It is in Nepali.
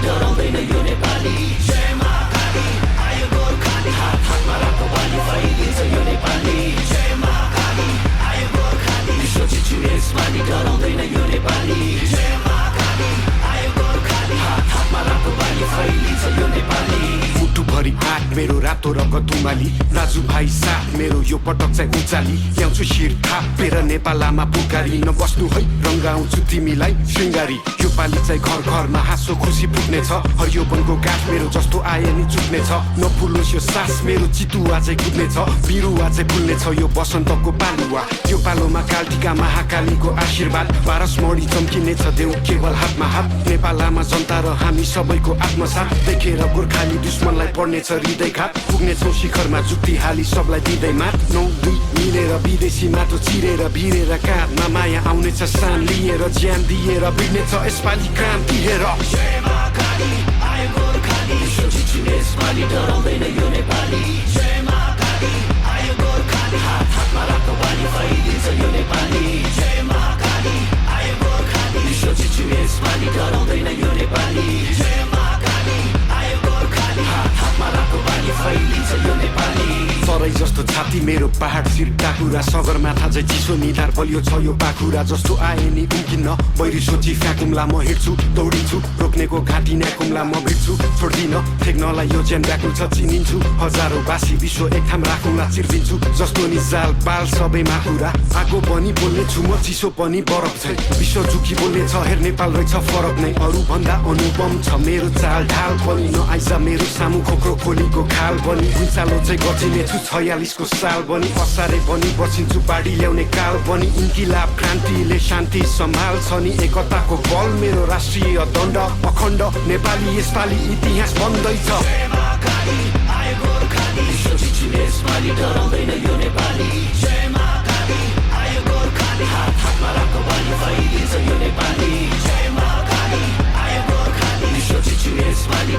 डराउँदैन यो नेपाली जय मा काली आयो गोर्खाली हात हातमा राखो बाली फैलिन्छ यो नेपाली जय मा काली आयो गोर्खाली विश्व चिच्छु यसमाली डराउँदैन यो नेपाली जय मा काली आयो गोर्खाली हात हातमा राखो बाली फैलिन्छ यो नेपाली मुटुभरि आँट मेरो रातो रगत उमाली दाजु भाइ साथ मेरो यो पटक चाहिँ उचाली ल्याउँछु शिर थापेर नेपालमा पुकारी नबस्नु है रङ्गाउँछु तिमीलाई शृङ्गारी यो पाली चाहिँ घर घरमा हाँसो खुसी फुट्नेछ हरियो वनको गाछ मेरो जस्तो आए नि चुक्नेछ नफुलोस् यो सास मेरो चितुवा चाहिँ कुद्नेछ बिरुवा चाहिँ फुल्नेछ यो बसन्तको पालुवा यो पालोमा कालटिका महाकालीको आशीर्वाद पारसमणि चम्किनेछ देऊ केवल हातमा हात नेपालमा जनता र हामी सबैको आत्मसाथ देखेर गोर्खाली दुश्मनलाई पर्नेछ हृदयघात पुग्नेछौँ शिखरमा जुक्ति हाली सबलाई दिँदै मात 9-2 मिलेर विदेशी माटो चिरेर भिरेर काँधमा माया आउनेछ सान लिएर ज्यान दिएर बिग्नेछ यसपालि क्रान्ति हेर जय मा काली आयो गोर्खाली विश्व चिच्छु यसपालि डराउँदैन यो नेपाली जय मा काली आयो गोर्खाली हात हातमा राखो बाली फैलिन्छ यो नेपाली जय मा काली आयो गोर्खाली विश्व चिच्छु यसपालि डराउँदैन यो नेपाली जय मा काली आयो गोर्खाली हात हातमा राखो बाली फैलिन्छ यो नेपाली सरै जस्तो छाती मेरो पहाड शिर टाकुरा सगरमाथा चाहिँ चिसो निधार बलियो छ यो पाखुरा जस्तो आए नि उम्किन्न बैरी सोची फ्याकुम्ला म हिँड्छु दौडिन्छु रोक्नेको घाँटी न्याकुम्ला म भिड्छु छोड्दिन ठेक्नलाई यो ज्यान व्याकुल छ चिनिन्छु हजारौँ बासी विश्व एक ठाम राखुम्ला चिर्दिन्छु जस्तो नि जाल बाल सबैमा कुरा आगो पनि बोल्ने छु म चिसो पनि बरफ छै विश्व झुकी बोल्ने छ हेर नेपाल रहेछ फरक नै अरू भन्दा अनुपम छ मेरो चाल ढाल पनि नआइज मेरो सामु खोक्रो खोलीको खाल पनि भुइँचालो चाहिँ गचिने छु 46को साल बनी असारे बनी बसिन्छु बाढी ल्याउने काल बनी इन्किलाब क्रान्तिले शान्ति सम्हाल्छ नि एकताको बल मेरो राष्ट्रिय दण्ड अखण्ड नेपाली यसपालि इतिहास बन्दैछ जय मा काली आयो गोर्खाली विश्व चिच्छु यसपालि डराउँदैन यो नेपाली जय मा काली आयो गोर्खाली हात हातमा राखो बाली फैलिन्छ यो नेपाली जय मा काली आयो गोर्खाली विश्व चिच्छु यसपालि